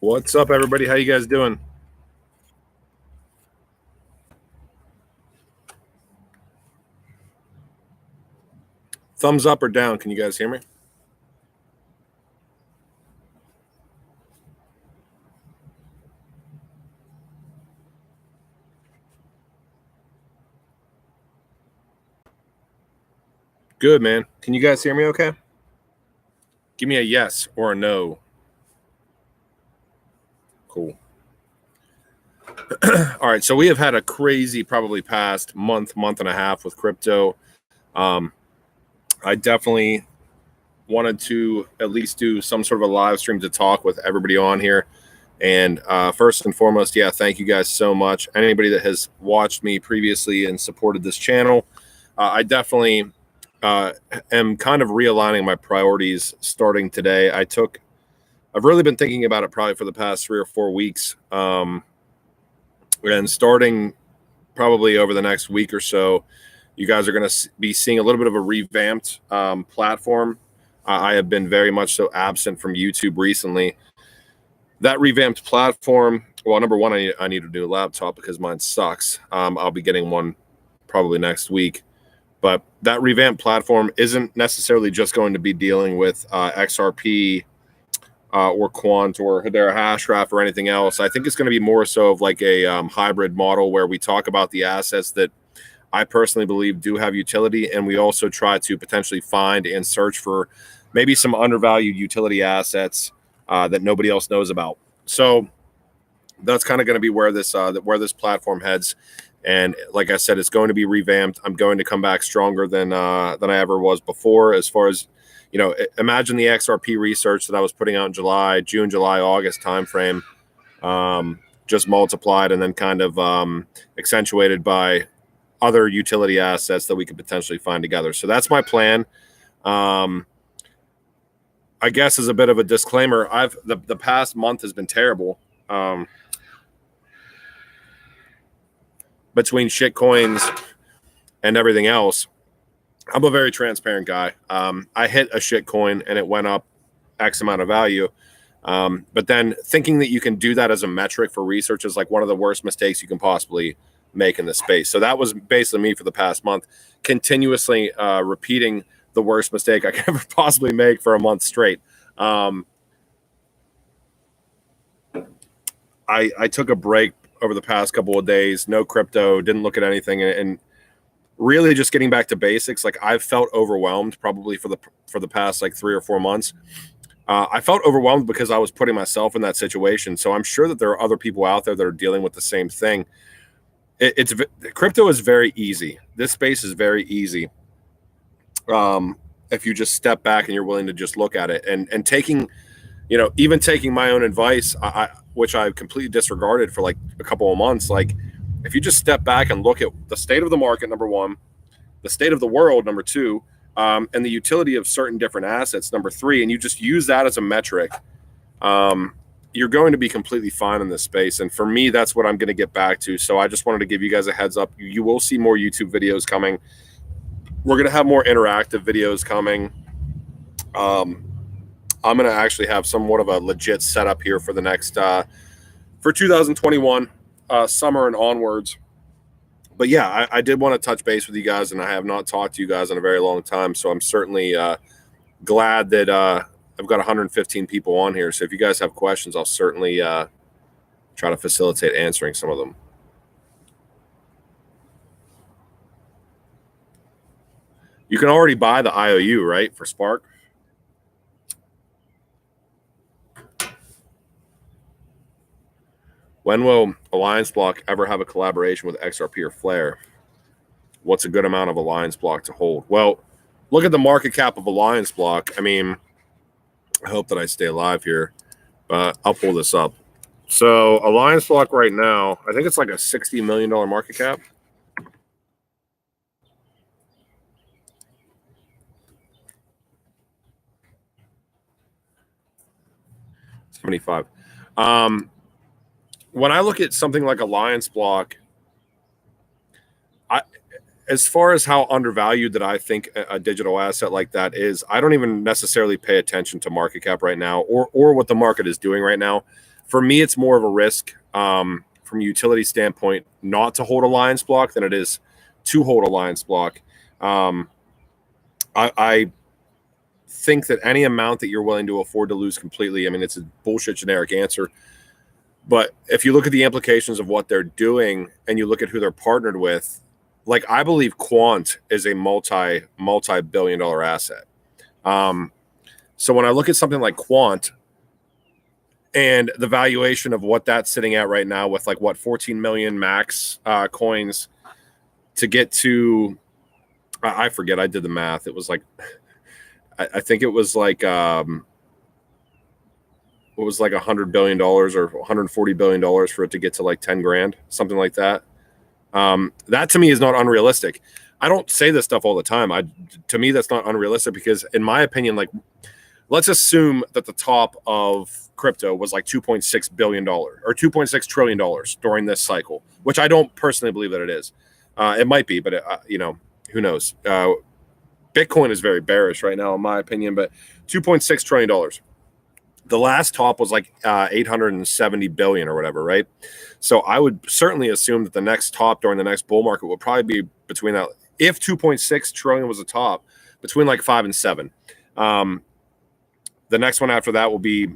What's up, everybody? How you guys doing? Thumbs up or down? Can you guys hear me? Good, man. Can you guys hear me okay? Give me a yes or a no. Cool. All right, so we have had a crazy probably past month and a half with crypto. I definitely wanted to at least do some sort of a live stream to talk with everybody on here. And first and foremost, yeah, thank you guys so much. Anybody that has watched me previously and supported this channel, I definitely am kind of realigning my priorities starting today. I've really been thinking about it probably for the past 3 or 4 weeks. And starting probably over the next week or so, you guys are going to be seeing a little bit of a revamped platform. I have been very much so absent from YouTube recently. That revamped platform, well, number one, I need a new laptop because mine sucks. I'll be getting one probably next week. But that revamped platform isn't necessarily just going to be dealing with XRP or Quant or Hedera Hashgraph or anything else. I think it's going to be more so of like a hybrid model where we talk about the assets that I personally believe do have utility, and we also try to potentially find and search for maybe some undervalued utility assets that nobody else knows about. So that's kind of going to be where this platform heads. And like I said, it's going to be revamped. I'm going to come back stronger than I ever was before. As far as, you know, imagine the XRP research that I was putting out in June, July, August timeframe, just multiplied and then kind of accentuated by other utility assets that we could potentially find together. So that's my plan. I guess as a bit of a disclaimer, the past month has been terrible. Between shit coins and everything else, I'm a very transparent guy. I hit a shit coin and it went up X amount of value. But then thinking that you can do that as a metric for research is like one of the worst mistakes you can possibly make in this space. So that was basically me for the past month, continuously repeating the worst mistake I could ever possibly make for a month straight. I took a break over the past couple of days, no crypto, didn't look at anything, and really just getting back to basics. Like I've felt overwhelmed probably for the past like 3 or 4 months. I felt overwhelmed because I was putting myself in that situation. So I'm sure that there are other people out there that are dealing with the same thing. Crypto is very easy. This space is very easy. If you just step back and you're willing to just look at it and taking, you know, even taking my own advice, which I completely disregarded for like a couple of months. Like if you just step back and look at the state of the market, number one, the state of the world, number two, and the utility of certain different assets, number three, and you just use that as a metric, you're going to be completely fine in this space. And for me, that's what I'm going to get back to. So I just wanted to give you guys a heads up. You will see more YouTube videos coming. We're going to have more interactive videos coming. I'm going to actually have somewhat of a legit setup here for the next, for 2021, summer and onwards. But yeah, I did want to touch base with you guys, and I have not talked to you guys in a very long time. So I'm certainly glad that I've got 115 people on here. So if you guys have questions, I'll certainly try to facilitate answering some of them. You can already buy the IOU, right, for Spark? When will Alliance Block ever have a collaboration with XRP or Flare? What's a good amount of Alliance Block to hold? Well, look at the market cap of Alliance Block. I mean, I hope that I stay alive here, but I'll pull this up. So Alliance Block right now, I think it's like a $60 million market cap. $75. When I look at something like Alliance Block, as far as how undervalued that I think a digital asset like that is, I don't even necessarily pay attention to market cap right now or what the market is doing right now. For me, it's more of a risk from a utility standpoint not to hold a lines block than it is to hold a lines block. I think that any amount that you're willing to afford to lose completely, I mean, it's a bullshit generic answer. But if you look at the implications of what they're doing and you look at who they're partnered with, like I believe Quant is a multi-billion dollar asset. So when I look at something like Quant and the valuation of what that's sitting at right now with like what 14 million max coins to get to, I forget, I did the math. It was like, I think it was like, what was like $100 billion or $140 billion for it to get to like 10 grand, something like that. That to me is not unrealistic. I don't say this stuff all the time. To me, that's not unrealistic because in my opinion, like let's assume that the top of crypto was like $2.6 billion or $2.6 trillion during this cycle, which I don't personally believe that it is. It might be, but who knows? Bitcoin is very bearish right now, in my opinion, but $2.6 trillion. The last top was like 870 billion or whatever, right? So I would certainly assume that the next top during the next bull market will probably be between that. If 2.6 trillion was a top, between like 5 and 7. The next one after that will be,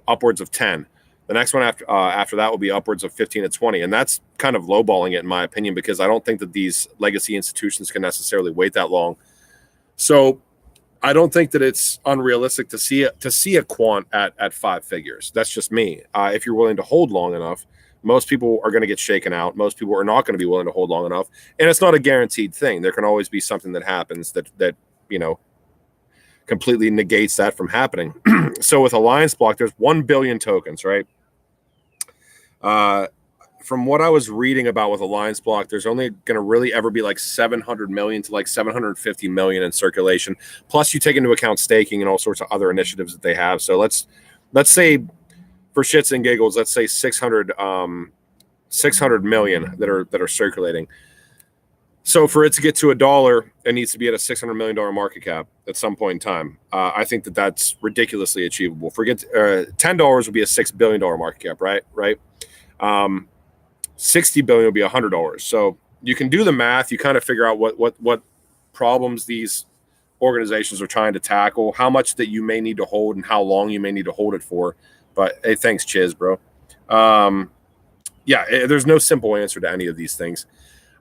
upwards of 10. The next one after that will be upwards of 15 to 20. And that's kind of lowballing it in my opinion, because I don't think that these legacy institutions can necessarily wait that long. So I don't think that it's unrealistic to see a quant at 5 figures. That's just me. If you're willing to hold long enough, most people are going to get shaken out. Most people are not going to be willing to hold long enough, and it's not a guaranteed thing. There can always be something that happens that completely negates that from happening. So with Alliance Block, there's 1 billion tokens, right? From what I was reading about with Alliance Block, there's only going to really ever be like 700 million to like 750 million in circulation. Plus, you take into account staking and all sorts of other initiatives that they have. So let's say, for shits and giggles, let's say 600 million that are circulating. So for it to get to $1, it needs to be at a $600 million market cap at some point in time. I think that's ridiculously achievable. Forget $10 would be a $6 billion market cap, right? 60 billion will be $100. So you can do the math. You kind of figure out what problems these organizations are trying to tackle, how much that you may need to hold, and how long you may need to hold it for. But hey, thanks, Chiz, bro. There's no simple answer to any of these things.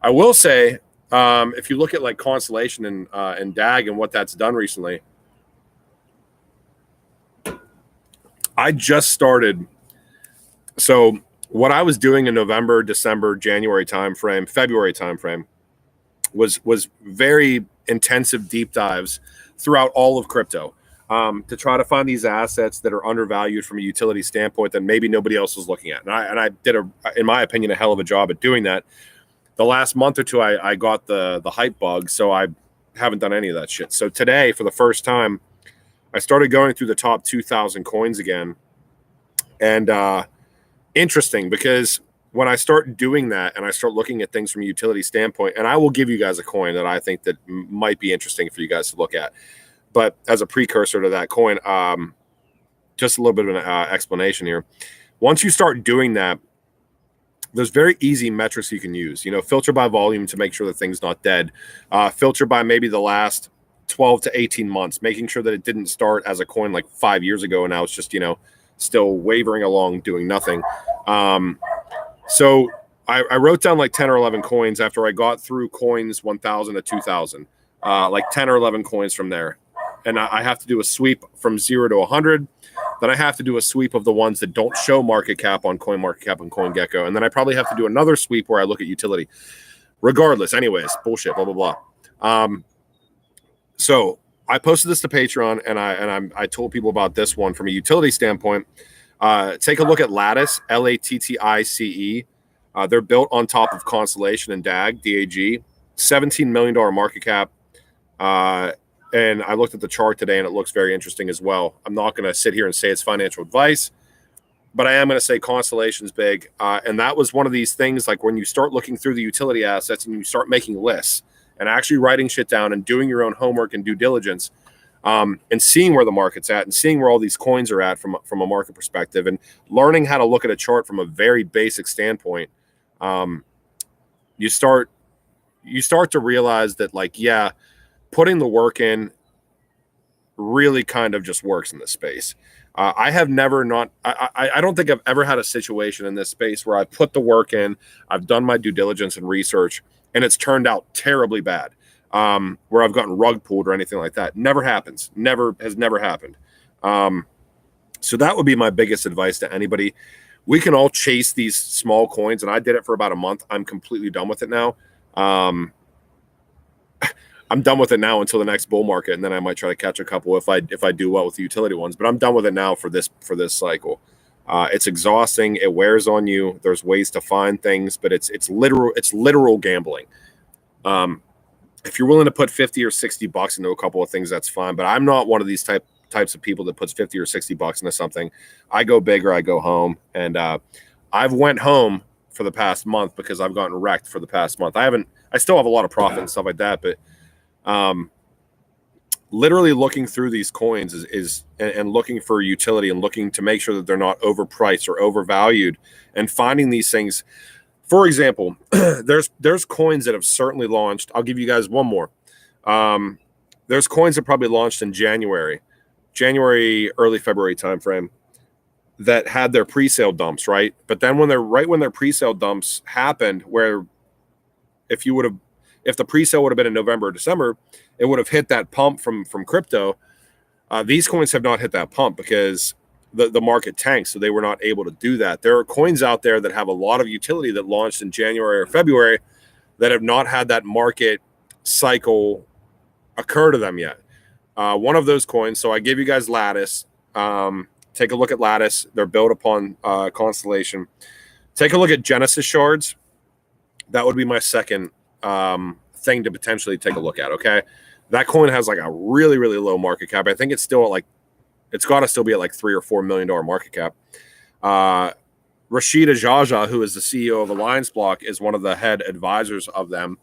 I will say, if you look at like Constellation and DAG and what that's done recently, I just started. So what I was doing in November, December, January timeframe, February timeframe was very intensive deep dives throughout all of crypto to try to find these assets that are undervalued from a utility standpoint that maybe nobody else was looking at. And I did, in my opinion, a hell of a job at doing that. The last month or two, I got the hype bug, so I haven't done any of that shit. So today, for the first time, I started going through the top 2,000 coins again. And interesting, because when I start doing that and I start looking at things from a utility standpoint, and I will give you guys a coin that I think that might be interesting for you guys to look at. But as a precursor to that coin, just a little bit of an explanation here. Once you start doing that, there's very easy metrics you can use. Filter by volume to make sure that thing's not dead. Filter by maybe the last 12 to 18 months, making sure that it didn't start as a coin like 5 years ago and now it's just, still wavering along doing nothing. So I wrote down like 10 or 11 coins after I got through coins 1,000 to 2,000, like 10 or 11 coins from there. And I have to do a sweep from 0 to 100. Then I have to do a sweep of the ones that don't show market cap on CoinMarketCap and CoinGecko. And then I probably have to do another sweep where I look at utility. Regardless, anyways, bullshit, blah, blah, blah. So I posted this to Patreon, and I told people about this one from a utility standpoint. Take a look at Lattice, Lattice. They're built on top of Constellation and DAG, $17 million market cap. And I looked at the chart today, and it looks very interesting as well. I'm not going to sit here and say it's financial advice, but I am going to say Constellation's big. And that was one of these things, like when you start looking through the utility assets and you start making lists and actually writing shit down and doing your own homework and due diligence, and seeing where the market's at and seeing where all these coins are at from a market perspective and learning how to look at a chart from a very basic standpoint, you start to realize that, like, yeah, putting the work in really kind of just works in this space. I have never not, I don't think I've ever had a situation in this space where I put the work in, I've done my due diligence and research, and it's turned out terribly bad, where I've gotten rug pulled or anything like that. Never happens. Has never happened. So that would be my biggest advice to anybody. We can all chase these small coins, and I did it for about a month. I'm completely done with it now. I'm done with it now until the next bull market, and then I might try to catch a couple if I do well with the utility ones. But I'm done with it now for this cycle. It's exhausting. It wears on you. There's ways to find things, but it's literal gambling. If you're willing to put 50 or 60 bucks into a couple of things, that's fine. But I'm not one of these types of people that puts 50 or 60 bucks into something. I go big or I go home, and I've went home for the past month because I've gotten wrecked for the past month. I still have a lot of profit and stuff like that, but literally looking through these coins is looking for utility and looking to make sure that they're not overpriced or overvalued, and finding these things. For example, there's coins that have certainly launched. I'll give you guys one more. There's coins that probably launched in January, early February timeframe that had their pre-sale dumps, right? But then when their pre-sale dumps happened, where if the pre-sale would have been in November or December, it would have hit that pump from crypto. These coins have not hit that pump because the market tanked, so they were not able to do that. There are coins out there that have a lot of utility that launched in January or February that have not had that market cycle occur to them yet. One of those coins, so I gave you guys Lattice. Take a look at Lattice. They're built upon Constellation. Take a look at Genesis shards. That would be my second thing to potentially take a look at. Okay, that coin has like a really, really low market cap. I think it's still at like, it's got to still be at like $3 or $4 million market cap. Rashida Jaja, who is the CEO of Alliance Block, is one of the head advisors of them.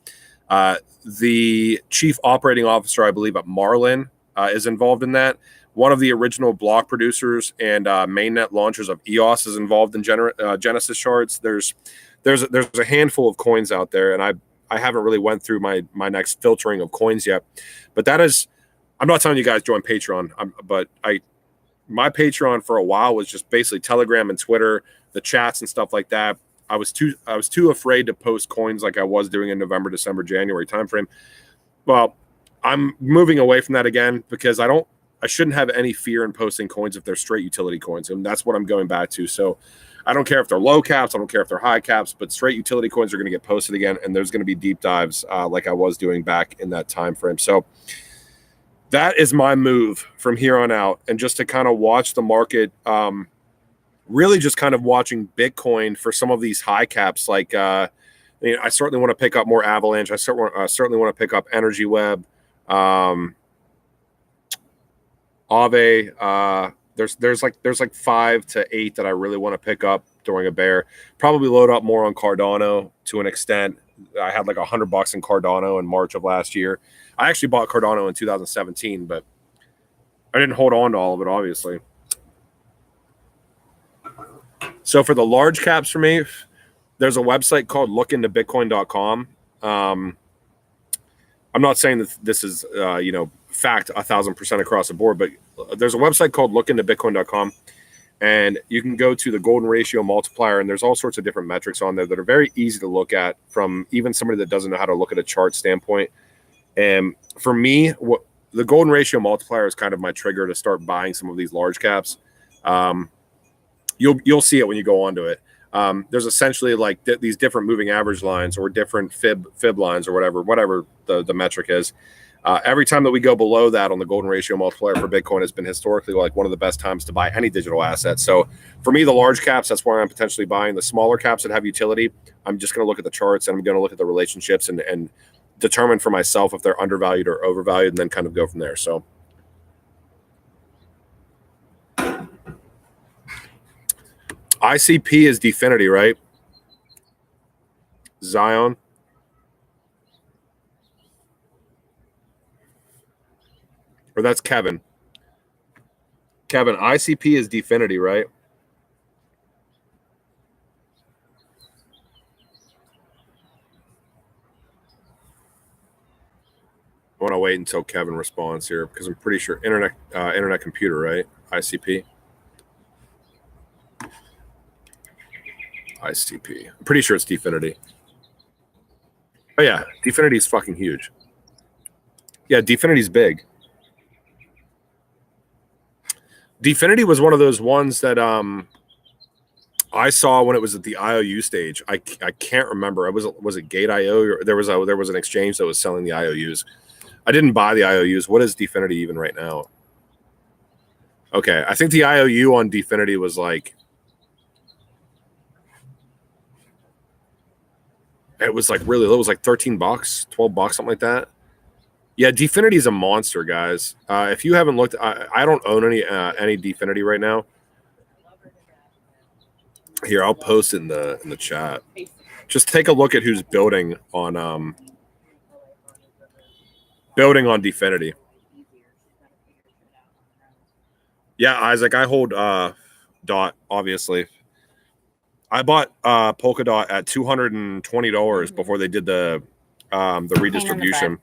The chief operating officer, I believe, at Marlin is involved in that. One of the original block producers and mainnet launchers of EOS is involved in Genesis shards. There's a handful of coins out there, and I haven't really went through my next filtering of coins yet. But that is, I'm not telling you guys join Patreon, but my Patreon for a while was just basically Telegram and Twitter, the chats and stuff like that. I was too afraid to post coins like I was doing in November, December, January timeframe. Well, I'm moving away from that again because I shouldn't have any fear in posting coins if they're straight utility coins, and that's what I'm going back to. So I don't care if they're low caps, I don't care if they're high caps, but straight utility coins are going to get posted again, and there's going to be deep dives like I was doing back in that time frame. So that is my move from here on out, and just to kind of watch the market, really just kind of watching Bitcoin for some of these high caps. Like I certainly want to pick up more Avalanche. I certainly want to pick up Energy Web, Aave. There's like 5 to 8 that I really want to pick up during a bear. Probably load up more on Cardano to an extent. I had like $100 in Cardano in March of last year. I actually bought Cardano in 2017, but I didn't hold on to all of it, obviously. So for the large caps for me, there's a website called lookintobitcoin.com. I'm not saying that this is, fact 1,000% across the board, but there's a website called lookintobitcoin.com, and you can go to the golden ratio multiplier, and there's all sorts of different metrics on there that are very easy to look at from even somebody that doesn't know how to look at a chart standpoint. And for me, the golden ratio multiplier is kind of my trigger to start buying some of these large caps. You'll see it when you go onto it. There's essentially like these different moving average lines or different fib lines or whatever the metric is. Every time that we go below that on the golden ratio multiplier for Bitcoin has been historically like one of the best times to buy any digital asset. So for me, the large caps, that's where I'm potentially buying. The smaller caps that have utility, I'm just going to look at the charts and I'm going to look at the relationships and determine for myself if they're undervalued or overvalued, and then kind of go from there. So ICP is Definity, right? Zion. Or that's Kevin. Kevin, ICP is Dfinity, right? I want to wait until Kevin responds here because I'm pretty sure internet computer, right? ICP. ICP. I'm pretty sure it's Dfinity. Oh yeah, Dfinity is fucking huge. Yeah, Dfinity's big. Dfinity was one of those ones that I saw when it was at the IOU stage. I can't remember. Was it Gate IO? Or there was an exchange that was selling the IOUs. I didn't buy the IOUs. What is Dfinity even right now? Okay, I think the IOU on Dfinity was like, it was like really low. It was like $13, $12, something like that. Yeah, Dfinity is a monster, guys. If you haven't looked, I don't own any Dfinity right now. Here, I'll post it in the chat. Just take a look at who's building on Dfinity. Yeah, Isaac, I hold Dot, obviously. I bought Polkadot at $220 before they did the redistribution.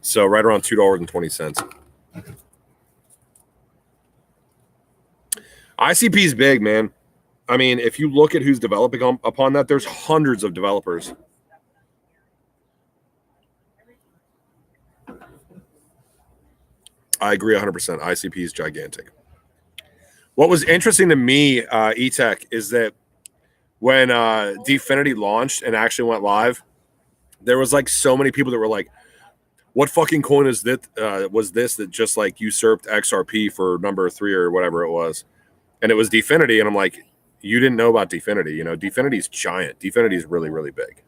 So right around $2.20. ICP is big, man. I mean, if you look at who's developing upon that, there's hundreds of developers. I agree 100%. ICP is gigantic. What was interesting to me, eTech, is that when Dfinity launched and actually went live, there was like so many people that were like, what fucking coin is that? Was this that just like usurped XRP for number 3 or whatever it was? And it was Dfinity. And I'm like, you didn't know about Dfinity. You know, Dfinity's giant. Dfinity's really, really big.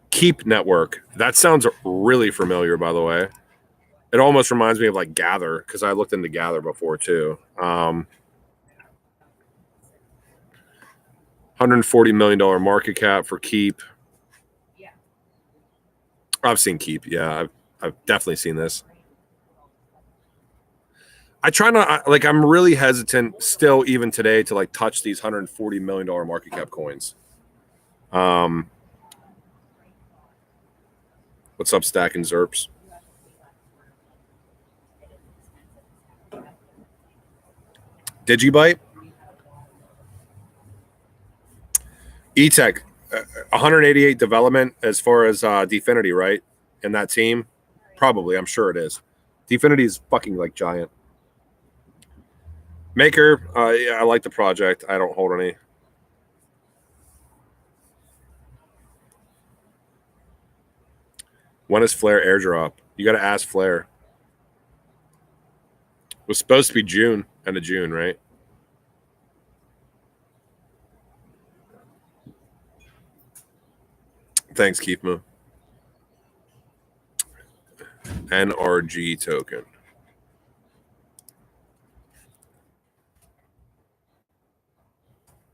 Keep Network. That sounds really familiar, by the way. It almost reminds me of like Gather, because I looked into Gather before too. $140 million market cap for Keep. Yeah. I've seen Keep. Yeah, I've definitely seen this. I try not, like, I'm really hesitant still even today to like touch these $140 million market cap coins. What's up, Stack and Zerps? Digibyte? eTech, 188 development as far as Dfinity, right? In that team? Probably, I'm sure it is. Dfinity is fucking like giant. Maker, yeah, I like the project. I don't hold any. When is Flare airdrop? You got to ask Flare. It was supposed to be June, end of June, right? Thanks, Keithma. NRG token.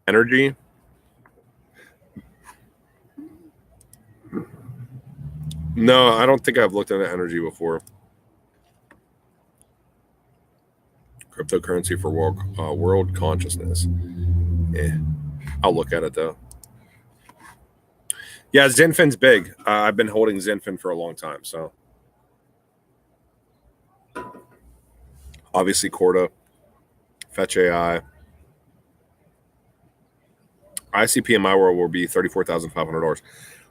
Energy. No, I don't think I've looked into energy before. Cryptocurrency for world consciousness. Yeah, I'll look at it though. Yeah, Zenfin's big. I've been holding Zenfin for a long time, so obviously Corda, Fetch AI. ICP in my world will be $34,500.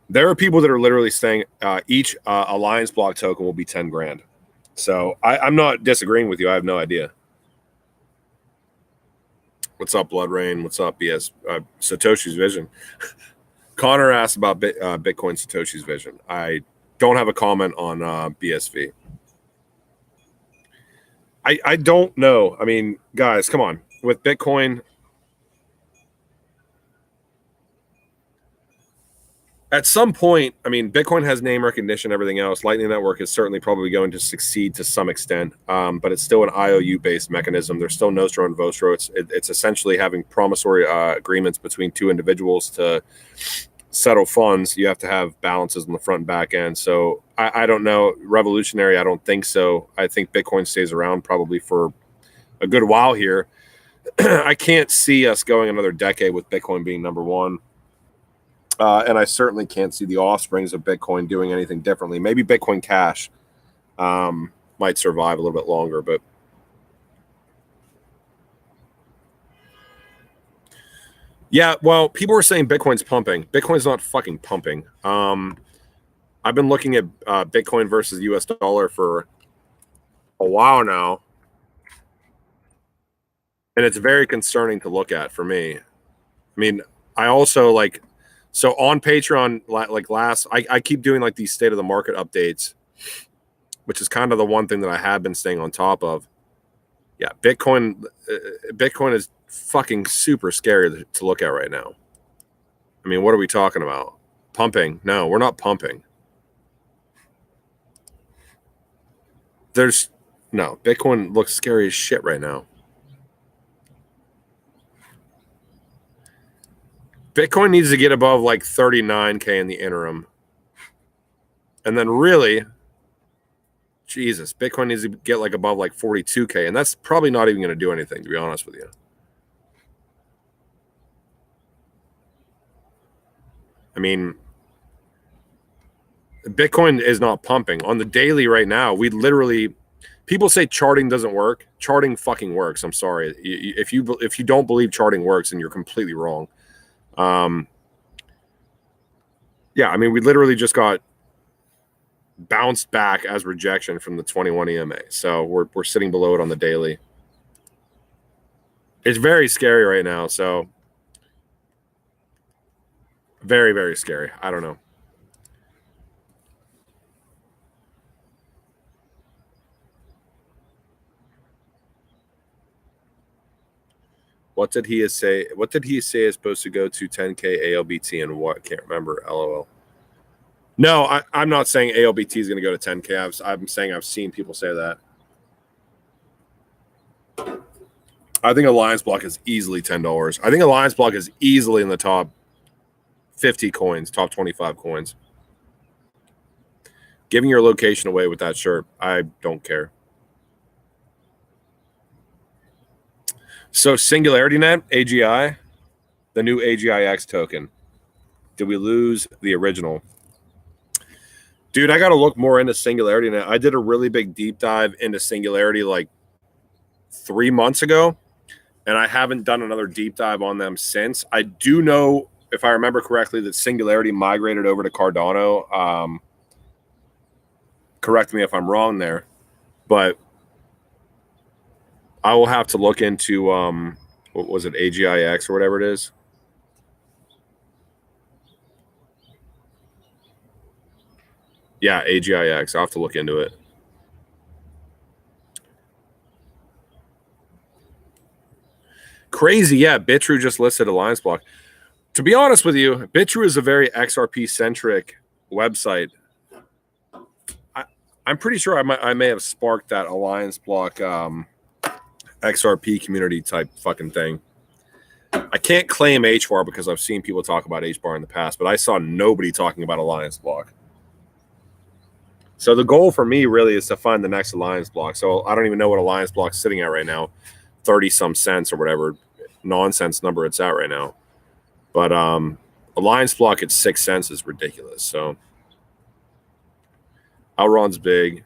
There are people that are literally saying each Alliance block token will be 10 grand. So I'm not disagreeing with you. I have no idea. What's up, Blood Rain? What's up, BS? Satoshi's Vision. Connor asked about Bitcoin Satoshi's Vision. I don't have a comment on BSV. I don't know. I mean, guys, come on. With Bitcoin, at some point, I mean, Bitcoin has name recognition, everything else. Lightning Network is certainly probably going to succeed to some extent, but it's still an IOU-based mechanism. There's still Nostro and Vostro. It's essentially having promissory agreements between two individuals to settle funds, you have to have balances on the front and back end. So I don't know. Revolutionary, I don't think so. I think Bitcoin stays around probably for a good while here. I can't see us going another decade with Bitcoin being number one. And I certainly can't see the offsprings of Bitcoin doing anything differently. Maybe Bitcoin Cash might survive a little bit longer, but yeah, well, people were saying Bitcoin's pumping. Bitcoin's not fucking pumping. I've been looking at Bitcoin versus US dollar for a while now, and it's very concerning to look at for me. I mean, I also like, so on Patreon, like I keep doing like these state of the market updates, which is kind of the one thing that I have been staying on top of. Yeah, Bitcoin is fucking super scary to look at right now. I mean, what are we talking about? Pumping? No, we're not pumping. No, Bitcoin looks scary as shit right now. Bitcoin needs to get above like 39K in the interim. And then really, Jesus, Bitcoin needs to get like above like 42K. And that's probably not even going to do anything, to be honest with you. I mean, Bitcoin is not pumping. On the daily right now, we literally, people say charting doesn't work. Charting fucking works. I'm sorry. If you don't believe charting works, then you're completely wrong. Yeah, I mean, we literally just got bounced back as rejection from the 21 EMA. So we're sitting below it on the daily. It's very scary right now. So very, very scary. I don't know. What did he say? What did he say is supposed to go to 10K ALBT and what? Can't remember. LOL. No, I'm not saying ALBT is going to go to 10K. I'm saying I've seen people say that. I think Alliance Block is easily $10. I think Alliance Block is easily in the top 50 coins, top 25 coins. Giving your location away with that shirt, I don't care. So SingularityNet, AGI, the new AGIX token. Did we lose the original? Dude, I got to look more into SingularityNet. I did a really big deep dive into Singularity like 3 months ago, and I haven't done another deep dive on them since. I do know, if I remember correctly, that Singularity migrated over to Cardano. Correct me if I'm wrong there, but I will have to look into what was it, AGIX or whatever it is. Yeah, AGIX. I'll have to look into it. Crazy, yeah. Bitrue just listed Alliance Block. To be honest with you, Bitrue is a very XRP centric website. I'm pretty sure I may have sparked that Alliance Block XRP community type fucking thing. I can't claim HBAR because I've seen people talk about HBAR in the past, but I saw nobody talking about Alliance Block. So the goal for me really is to find the next Alliance Block. So I don't even know what Alliance Block's sitting at right now, 30 some cents or whatever nonsense number it's at right now. But Alliance Block at 6 cents is ridiculous. So Elrond's big.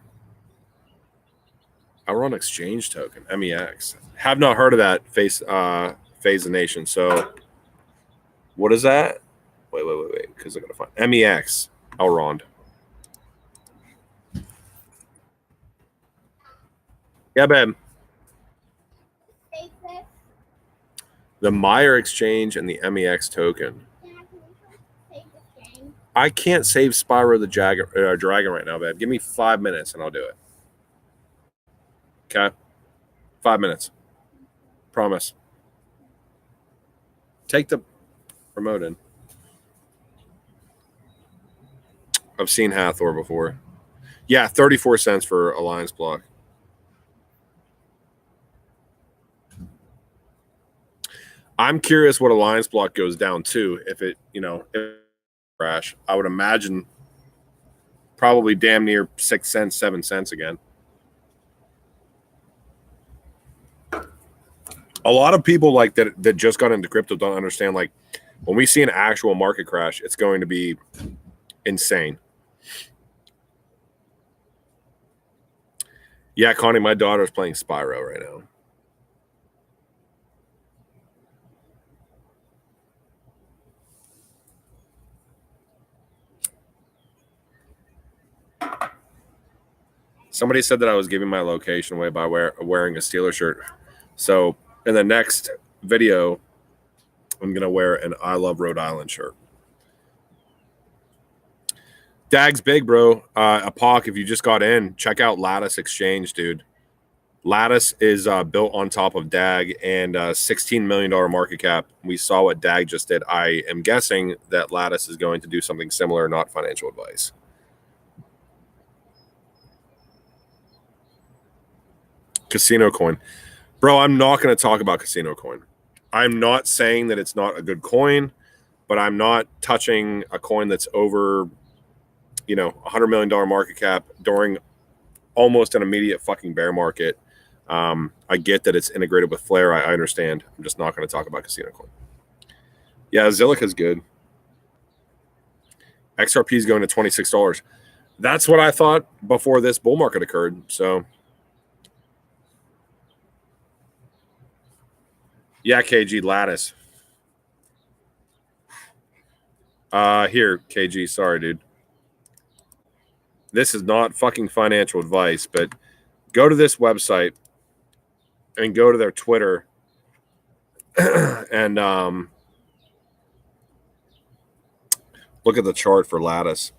Elrond Exchange Token, MEX. Have not heard of that Phase of Nation. So what is that? Wait. Because I gotta find MEX, Elrond. Yeah, babe. The Meyer Exchange and the MEX token. I can't save Spyro the Dragon right now, babe. Give me 5 minutes and I'll do it. Okay? 5 minutes. Promise. Take the remote in. I've seen Hathor before. Yeah, 34 cents for Alliance Block. I'm curious what Alliance Block goes down to if it, if crash. I would imagine probably damn near 6 cents, 7 cents again. A lot of people like that just got into crypto don't understand, like, when we see an actual market crash, it's going to be insane. Yeah, Connie, my daughter's playing Spyro right now. Somebody said that I was giving my location away by wearing a Steeler shirt. So in the next video, I'm going to wear an I Love Rhode Island shirt. Dag's big, bro. Apoc, if you just got in, check out Lattice Exchange, dude. Lattice is built on top of DAG and $16 million market cap. We saw what DAG just did. I am guessing that Lattice is going to do something similar, not financial advice. Casino coin. Bro, I'm not going to talk about casino coin. I'm not saying that it's not a good coin, but I'm not touching a coin that's over, $100 million market cap during almost an immediate fucking bear market. I get that it's integrated with Flare. I understand. I'm just not going to talk about casino coin. Yeah, Zilliq is good. XRP is going to $26. That's what I thought before this bull market occurred. So, yeah, KG Lattice. Here, KG. Sorry, dude. This is not fucking financial advice, but go to this website and go to their Twitter and look at the chart for Lattice.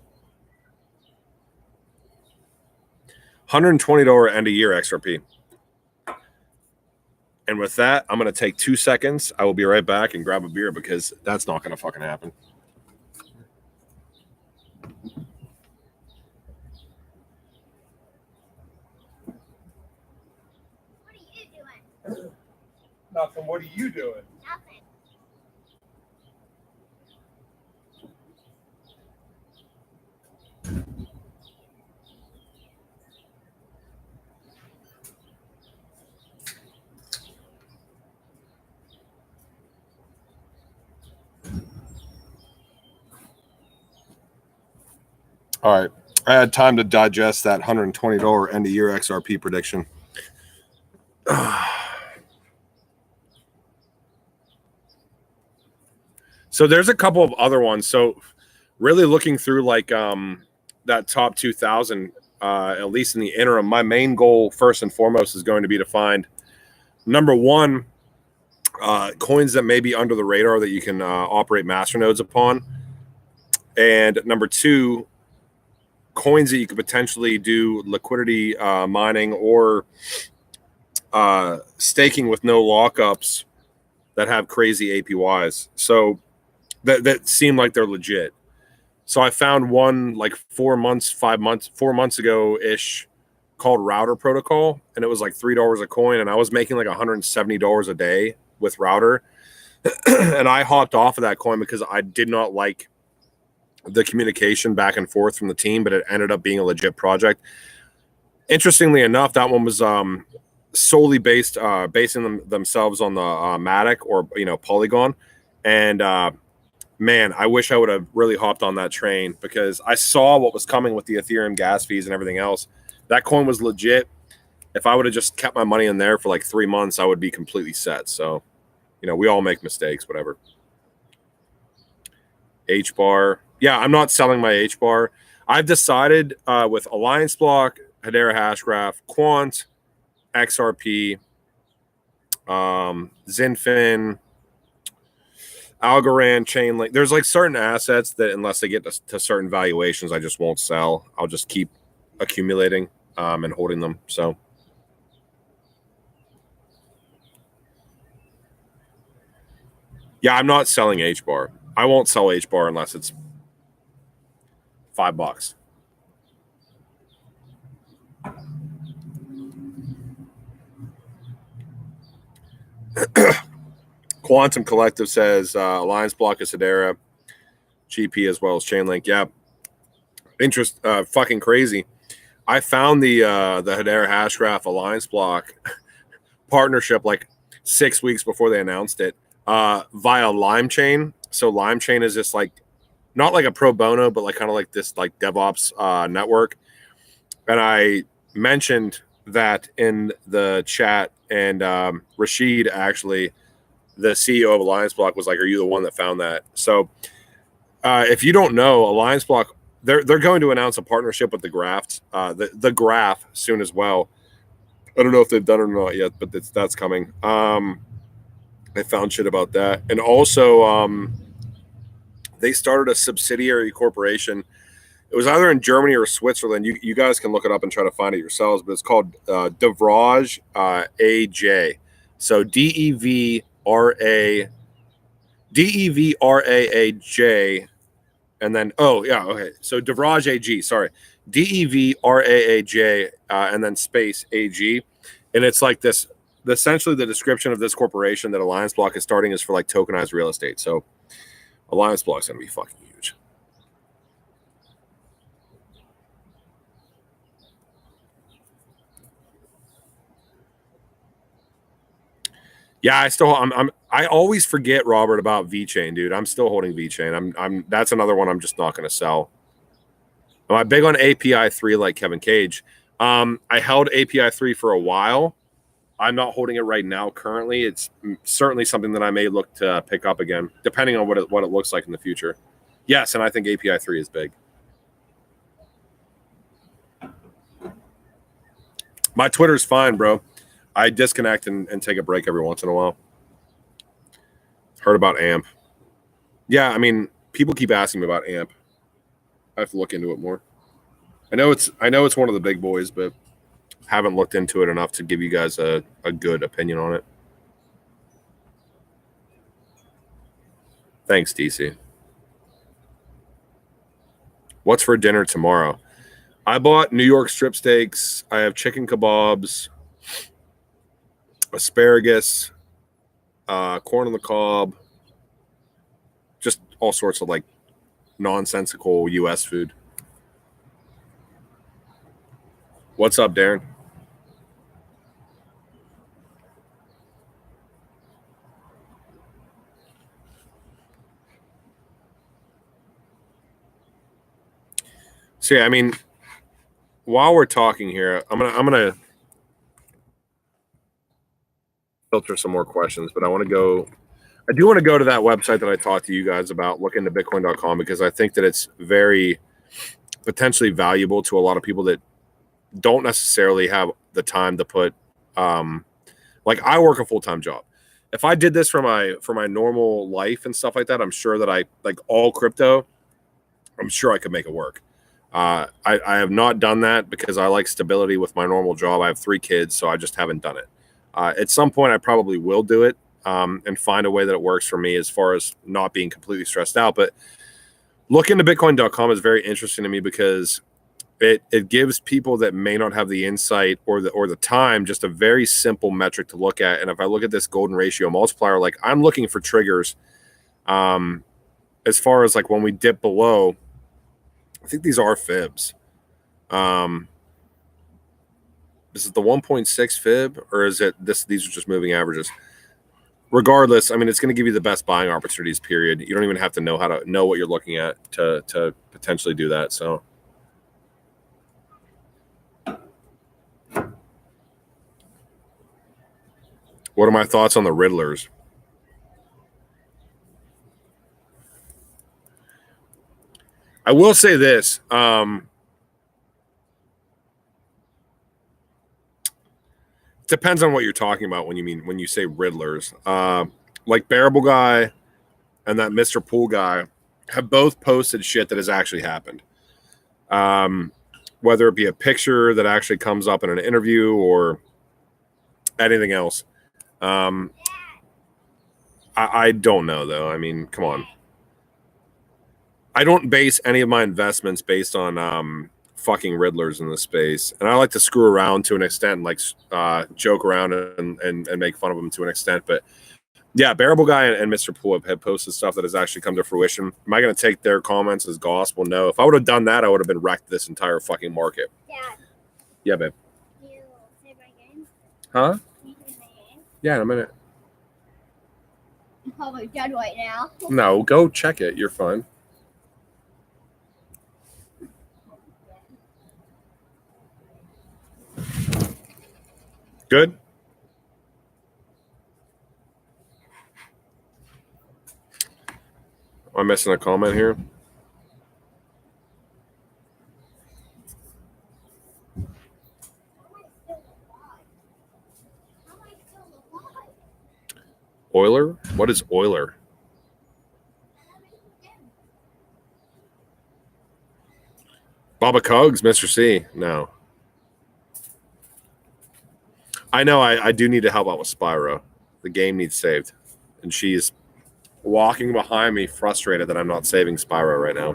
$120 end of year XRP. And with that, I'm going to take 2 seconds. I will be right back and grab a beer because that's not going to fucking happen. What are you doing? Nothing. What are you doing? Nothing. All right. I had time to digest that $120 end of year XRP prediction. So there's a couple of other ones. So really looking through like that top 2,000, at least in the interim, my main goal first and foremost is going to be to find, number one, coins that may be under the radar that you can operate masternodes upon. And number two, coins that you could potentially do liquidity mining or staking with no lockups that have crazy APYs. So that seem like they're legit. So I found one like 4 months ago ish called Router Protocol, and it was like $3 a coin, and I was making like $170 a day with Router. And I hopped off of that coin because I did not like the communication back and forth from the team, but it ended up being a legit project. Interestingly enough, that one was solely basing themselves on the Matic or Polygon, and man, I wish I would have really hopped on that train because I saw what was coming with the Ethereum gas fees and everything else. That coin was legit. If I would have just kept my money in there for like 3 months, I would be completely set. So, we all make mistakes, whatever. H-bar. Yeah, I'm not selling my H-bar. I've decided with Alliance Block, Hedera Hashgraph, Quant, XRP, Zinfin, Algorand, Chainlink. There's like certain assets that unless they get to certain valuations, I just won't sell. I'll just keep accumulating and holding them. So, yeah, I'm not selling H-bar. I won't sell H-bar unless it's $5. Quantum Collective says Alliance Block is Hedera. GP as well as Chainlink. Yeah, fucking crazy. I found the Hedera Hashgraph Alliance block partnership like 6 weeks before they announced it via LimeChain. So LimeChain is just like not like a pro bono, but like kind of like this like DevOps network. And I mentioned that in the chat, and Rashid, actually, the CEO of Alliance Block, was like, "Are you the one that found that?" So if you don't know, Alliance Block, they're going to announce a partnership with the Graph soon as well. I don't know if they've done it or not yet, but that's coming. I found shit about that, and also they started a subsidiary corporation. It was either in Germany or Switzerland. You guys can look it up and try to find it yourselves, but it's called Devraj AJ. So DEVRAAJ, and then so Devraj AG, sorry, DEVRAAJ, and then space AG, and it's like this. Essentially, the description of this corporation that Alliance Block is starting is for like tokenized real estate. So Alliance Block is going to be fucking huge. Yeah, I always forget, Robert, about VeChain, dude. I'm still holding VeChain. That's another one I'm just not going to sell. Am I big on API 3 like Kevin Cage? I held API 3 for a while. I'm not holding it right now currently. It's certainly something that I may look to pick up again, depending on what it looks like in the future. Yes, and I think API 3 is big. My Twitter's fine, bro. I disconnect and take a break every once in a while. Heard about AMP. Yeah, I mean, people keep asking me about AMP. I have to look into it more. I know it's one of the big boys, but haven't looked into it enough to give you guys a good opinion on it. Thanks, DC. What's for dinner tomorrow? I bought New York strip steaks. I have chicken kebabs, asparagus, corn on the cob, just all sorts of like nonsensical U.S. food. What's up, Darren? So yeah, I mean, while we're talking here, I'm gonna filter some more questions, but I do want to go to that website that I talked to you guys about, look into bitcoin.com, because I think that it's very potentially valuable to a lot of people that don't necessarily have the time to put like I work a full-time job. If I did this for my normal life and stuff like that, I'm sure that I like all crypto, I'm sure I could make it work. I have not done that because I like stability with my normal job. I have 3 kids, so I just haven't done it. At some point, I probably will do it and find a way that it works for me as far as not being completely stressed out. But looking into Bitcoin.com is very interesting to me because it gives people that may not have the insight or the time just a very simple metric to look at. And if I look at this golden ratio multiplier, like I'm looking for triggers as far as like when we dip below. I think these are fibs. This is the 1.6 fib, or is it this? These are just moving averages. Regardless, I mean, it's going to give you the best buying opportunities, period. You don't even have to know how to know what you're looking at to potentially do that. So what are my thoughts on the Riddlers? I will say this. Depends on what you're talking about when you say Riddlers. Like Bearable Guy and that Mr. Pool guy have both posted shit that has actually happened. Whether it be a picture that actually comes up in an interview or anything else. I don't know, though. I mean, come on. I don't base any of my investments based on fucking Riddlers in the space. And I like to screw around to an extent, like joke around and make fun of them to an extent. But Yeah, Bearable Guy and Mr. Pool have posted stuff that has actually come to fruition. Am I going to take their comments as gospel? No. If I would have done that, I would have been wrecked this entire fucking market. Dad, Yeah, babe. you save my game? Huh? Can you save my game? Yeah, in a minute. I'm probably dead right now. No, go check it. You're fine. Good? Am I missing a comment here? How am I still alive? How am I still alive? Euler? What is Euler? Baba Cogs, Mr. C. No. I know I do need to help out with Spyro. The game needs saved. And she's walking behind me frustrated that I'm not saving Spyro right now.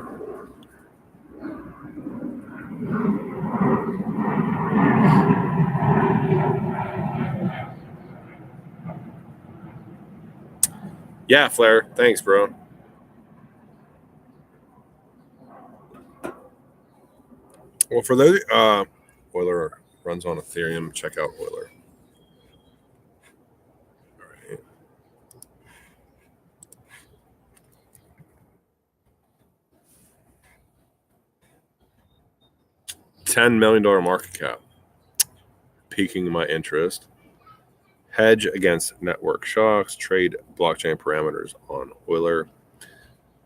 Yeah, Flair. Thanks, bro. Well, for those, Euler runs on Ethereum. Check out Euler. All right. $10 million market cap. Piquing my interest. Hedge against network shocks. Trade blockchain parameters on Euler.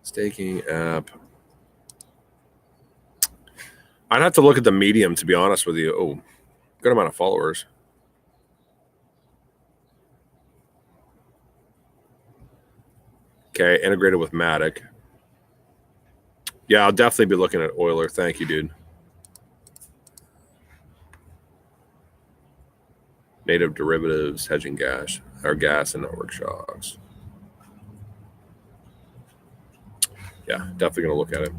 Staking app. I'd have to look at the medium, to be honest with you. Oh, good amount of followers. Okay, integrated with Matic. Yeah, I'll definitely be looking at Euler. Thank you, dude. Native derivatives, hedging gas and network shocks. Yeah, definitely going to look at it.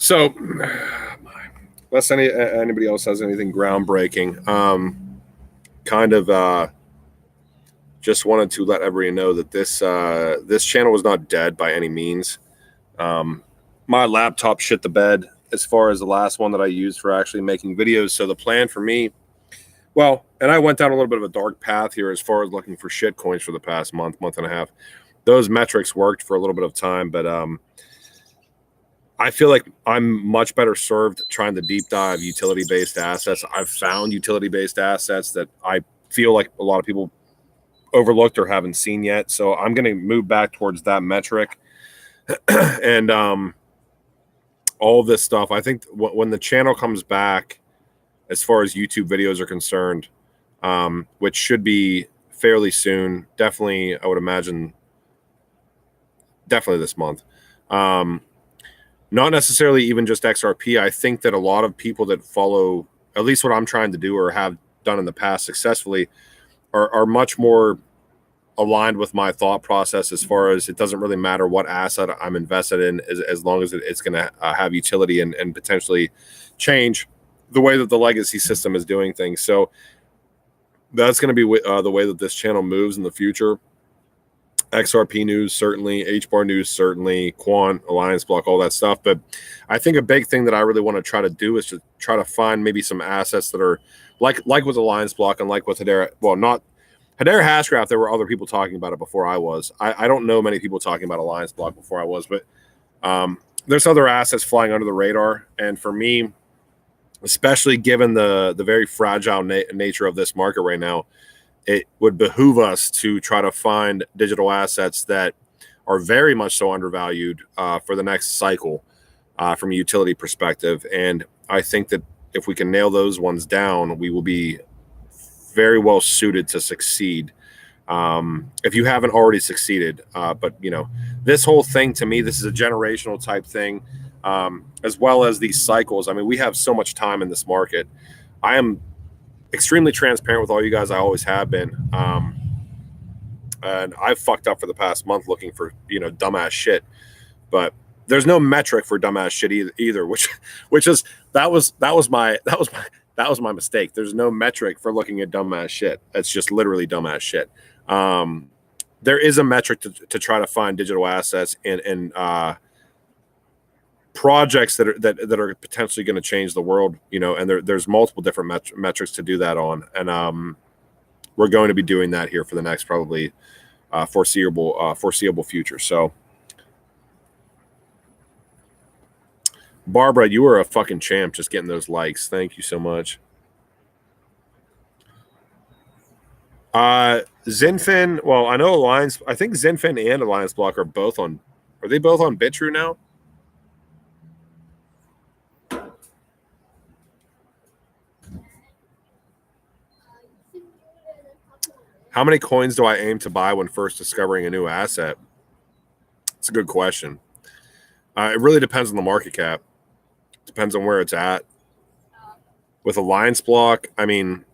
So, unless anybody else has anything groundbreaking, just wanted to let everybody know that this channel was not dead by any means. My laptop shit the bed as far as the last one that I used for actually making videos. So the plan for me, well, and I went down a little bit of a dark path here as far as looking for shit coins for the past month and a half. Those metrics worked for a little bit of time, but I feel like I'm much better served trying to deep dive utility-based assets. I've found utility-based assets that I feel like a lot of people overlooked or haven't seen yet. So I'm going to move back towards that metric. And all this stuff, I think when the channel comes back, as far as YouTube videos are concerned, which should be fairly soon, definitely, I would imagine, definitely this month. Not necessarily even just XRP. I think that a lot of people that follow, at least what I'm trying to do or have done in the past successfully, are much more aligned with my thought process as far as it doesn't really matter what asset I'm invested in as long as it's going to have utility and potentially change the way that the legacy system is doing things. So that's going to be the way that this channel moves in the future. XRP news, certainly. HBAR news, certainly. Quant, Alliance Block, all that stuff. But I think a big thing that I really want to try to do is to try to find maybe some assets that are like with Alliance Block and like with Hedera. Well, not Hedera Hashgraph. There were other people talking about it before I was. I don't know many people talking about Alliance Block before I was, but there's other assets flying under the radar. And for me, especially given the very fragile nature of this market right now, it would behoove us to try to find digital assets that are very much so undervalued for the next cycle from a utility perspective. And I think that if we can nail those ones down, we will be very well suited to succeed. If you haven't already succeeded, but you know, this whole thing to me, this is a generational type thing, as well as these cycles. I mean, we have so much time in this market. I am extremely transparent with all you guys. I always have been. And I've fucked up for the past month looking for, you know, dumbass shit, but there's no metric for dumbass shit either, which is, that was my That was my mistake. There's no metric for looking at dumbass shit. It's just literally dumbass shit. There is a metric to try to find digital assets and projects that are potentially going to change the world, you know, and there's multiple different metrics to do that on. And we're going to be doing that here for the next probably foreseeable future. So Barbara, you were a fucking champ just getting those likes. Thank you so much. Zinfin, well, I know Alliance, I think Zinfin and Alliance Block are they both on BitTrue now? How many coins do I aim to buy when first discovering a new asset? It's a good question. It really depends on the market cap. Depends on where it's at. With Alliance Block, I mean,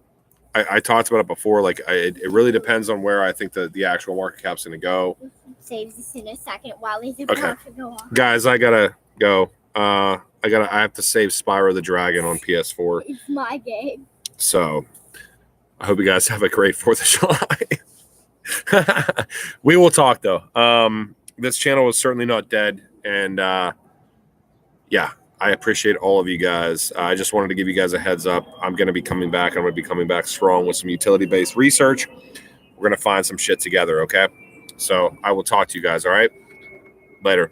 I talked about it before. Like, it really depends on where I think the actual market cap's going to go. Save this in a second while he's Okay. about to go on. Guys, I gotta go. I have to save Spyro the Dragon on PS4. It's my game. So I hope you guys have a great 4th of July. We will talk though. This channel is certainly not dead. And yeah, I appreciate all of you guys. I just wanted to give you guys a heads up. I'm going to be coming back. I'm going to be coming back strong with some utility-based research. We're going to find some shit together, okay? So I will talk to you guys, all right? Later.